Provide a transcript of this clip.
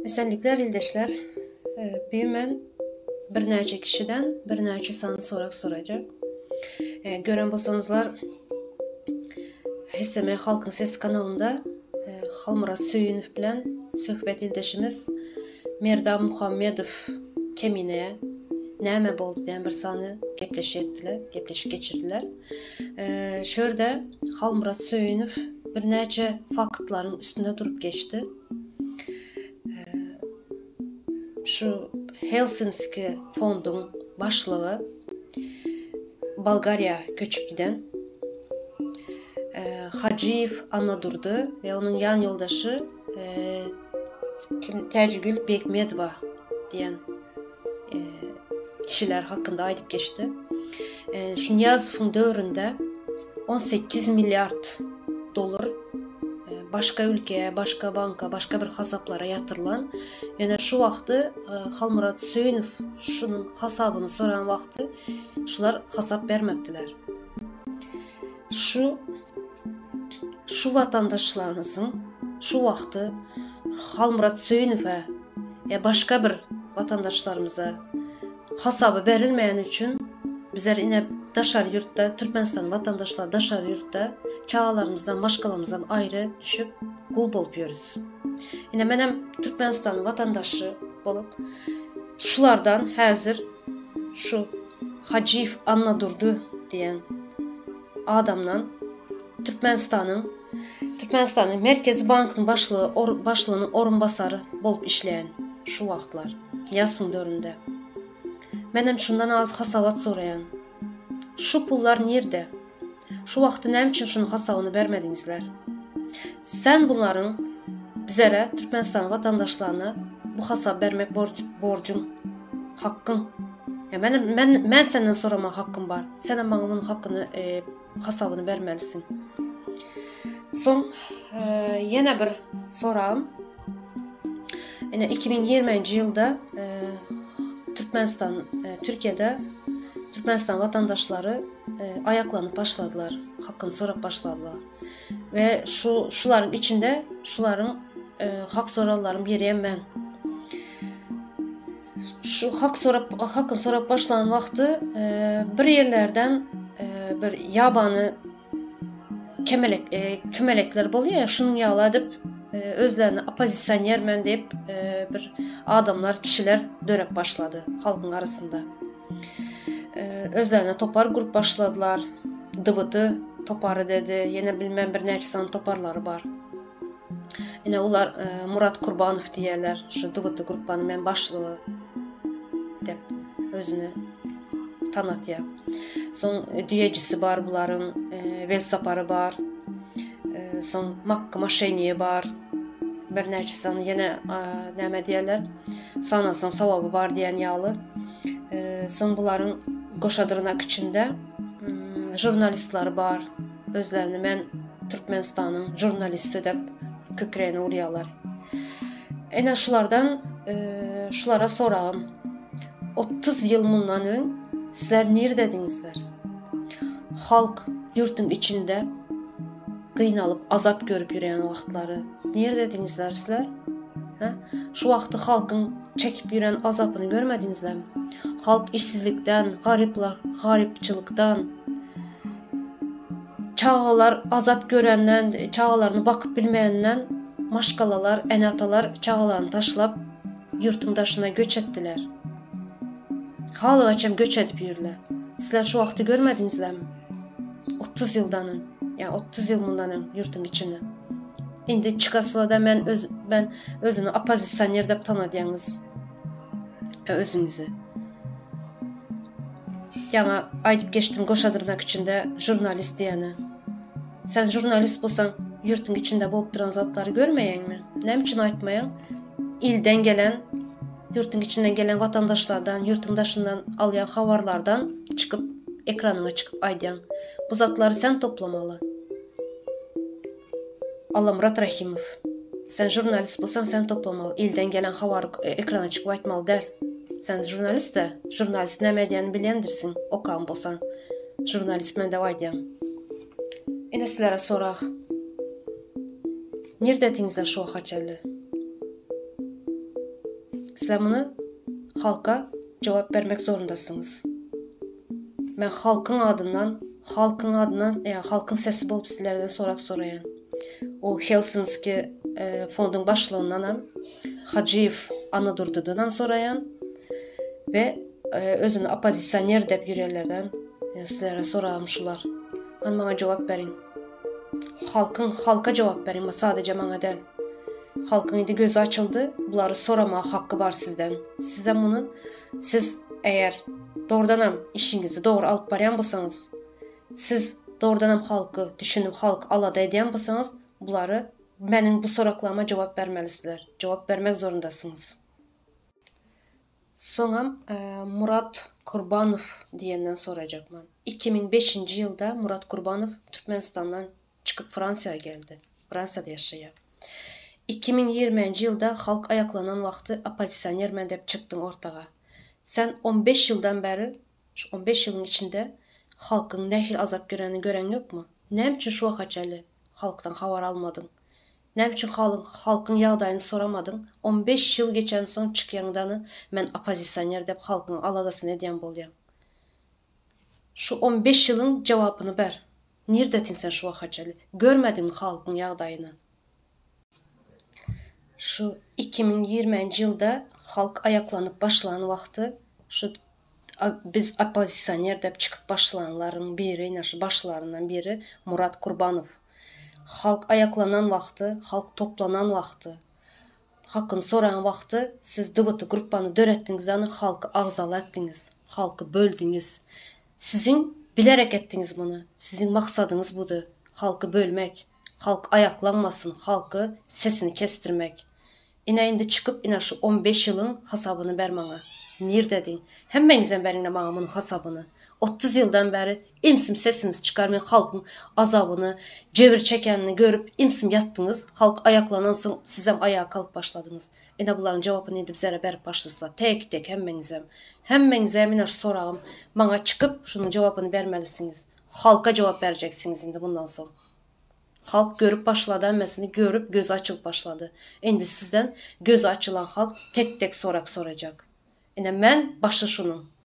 Esenlikler ildeşler. Ben bir neçə kişiden bir neçə sanı sorak soracak. Gören bolsanızlar HSM Halkın Ses kanalında Halmurat Söyünüv bilen söhbet ildeşimiz Merdam Muhammedov Kemineye näme boldu diyen bir sanı gepleşip geçirdiler. Şöyle Halmurat Söyünüv bir neçə faktların üstünde durup geçti. Şu Helsinki fondun başlığı Bulgarya köçüp giden Hacıyev Anadurdu ve onun yan yoldaşı Tercigül Bekmedova diyen kişiler hakkında aydıp geçti. Şu Niyazov'un dövründe 18 milyard dolar başka ülkeye, başka banka, başka bir hesaplara yatırılan, yani şu vaxtı Halmurat Söyünüv şunun hesabını soran vaxtı şular hesap vermediler. Şu vatandaşlarımızın şu vaxtı Halmurat Söyünüv'e başka bir vatandaşlarımıza hesabı verilmeyen için bizler yine daşarı yurtta, Türkmenistan vatandaşlar daşarı yurtta çağalarımızdan, başkalarımızdan ayrı düşüp kul boluyoruz. Yine benim Türkmenistan vatandaşı olup şulardan hazır şu Hacıyev Anadurdu diyen adamla Türkmenistan'ın Merkezi Bank'ın başlığının orunbasarı bolup işleyen şu vaxtlar Niyazov'un dövründe. Benim şundan az hasavat sorayan. Şu pullar nerede? Şu vaxtı ne için şunun hesabını vermedinizler? Sen bunların bizlere, Türkmenistan vatandaşlarına bu hesap vermek borcun, hakkın. Ben senden sorama hakkım var. Sen bana bunun hakkını, hesabını vermelisin. Son yine bir soram. Yine 2020 yılda Türkiye'de Türkmenistan vatandaşları ayaklanıp başladılar. Hakkını sorup başladılar. Ve şuların içinde hak soranların biriyim ben. Şu hakkını sorup başlayan vakti bir yerlerden bir yabanı kümelekler buluyor ya, şunun yağladıp özlerini opozisyonermen deyip bir adamlar, kişiler dörep başladı halkın arasında. Özlerine topar grup başladılar. Dıvıtı toparı dedi. Yine bilmem bir neçəsan toparları var. Yine onlar Murat Kurbanov diyerler. Şu dıvıtı gruppanın ben başlığı deyip özünü tanıtıyor. Son düyecisi var bunların. Velsaparı var. Son Maşeniye var. Bir neçəsanı yine nəmə diyerler. Sanasın savabı var diyen yağlı. Son bunların qoşadırnak içinde jurnalistler var. Özlerini ben Türkmenistan'ın jurnalisti de kökreğine uğrayalar. Ene şulara sorağım. 30 yıl bundan ön sizler nerededinizler? Halk yurtun içinde qıynalıp azap görüp yürüyen vaxtları nerededinizler sizler? Şu vaxtı halkın çekip yürüyen azapını görmedinizler mi? Halk işsizlikten, garipçılıktan, çağalar azap görenden, çağalarını bakıp bilmeyenden maşkalalar, enatalar çağalarını taşlap yurtun daşına göç ettiler. Halı açam göç edip yürürler. Sizler şu vaxtı görmedinizler mi? 30 yıldan ön, yani 30 yıl bundan ön yurtun içine. İndi çıkasıla da ben özünü opozisyoner deyip tanıdığınız özünüzü. Yana aydıp geçtim qoşadırnak içinde jurnalist diyeni. Sen jurnalist bolsan yurtun içinde bolup duran zatları görmeyen mi? Ne için aytmayan? İlden gelen, yurtun içinden gelen vatandaşlardan, yurtun daşından alayan havarlardan çıkıp ekranına çıkıp aydayan. Bu zatları sen toplamalı. Murat Rahimov. Sen jurnalist bolsan sen toplamalı. İlden gelen havar ekrana çıkıp aytmalı der. Sen jurnalist de, jurnalist ne medyanı bilendirsin. Okan bolsan. Jurnalist men de aydayan. Yine sizlere soraq. Nerededinizler şu xaçəli? Sizler bunu halka cevap vermek zorundasınız. Ben halkın adından, halkın sesi bolup sizlerden sorak sorayan. O Helsinki fondun başlığındanam, Hacıyev Anadurdu'dan sorayan ve özünü opozisyoner dep yürürlerden sizlere soramışlar. Hani bana cevap verin. Halka cevap verin, sadece bana değil. Halkın indi gözü açıldı, bunları sorama hakkı var sizden. Sizden bunu, siz eğer doğrudanam işinizi doğru alıp barayan bolsanız, siz doğrudanam halkı düşünüp halk alada edeyen bolsanız, bunları benim bu soraklarıma cevap vermelisizler. Cevap vermek zorundasınız. Sonra Murat Kurbanov diyenden soracak ben. 2005 yılda Murat Kurbanov Türkmenistan'dan çıkıp Fransa'ya geldi. Fransa'da yaşıyor. 2020 yılda halk ayaklanan vakti opozisyoner mən dep çıktın ortağa. Sen 15 yıldan beri, 15 yılın içinde halkın ne hil azap gören yok mu? Ne için şu vakaçeli halktan haber almadın? Ne için halkın yağdayını soramadın? 15 yıl geçen son çıkyandanı mən opozisyoner dep halkın aladasını ediyen boluyam. Şu 15 yılın cevabını ver. Neredetin sen şu vakaçeli? Görmedin mi halkın yağdayını? Şu 2020 yılda halk ayaklanıp başlayan vakti şu biz opozisyoner dep çıkıp başlayanların biri, şu başlarından biri Murat Kurbanov. Halk ayaklanan vakti, halk toplanan vakti, hakkını soran vakti siz dıvıtı gruppanı dörettiniz, yani halkı ağzalı ettiniz, halkı böldünüz. Sizin bilerek ettiniz bunu. Sizin maksadınız budur. Halkı bölmek, halk ayaklanmasın, halkı sesini kestirmek. Indi çıkıp şu 15 yılın hesabını ver bana. Nerededin? Hemmenizden verin bana bunun hesabını. 30 yıldan beri imsim sesiniz çıkarmayın, halkın azabını, cevir çekenini görüp imsim yattınız. Halk ayaklanan son sizem ayağa kalk başladınız. Bunların cevabını edip zere berip başlasınlar. Tek tek hemmenizem. Hemmenizem sorağım. Bana çıkıp şunun cevabını vermelisiniz. Halka cevap vereceksiniz indi bundan sonra. Halk görüp başladı, emmesini görüp göz açılıp başladı. Şimdi sizden göz açılan halk tek tek sorak soracak. Ben başta şunun.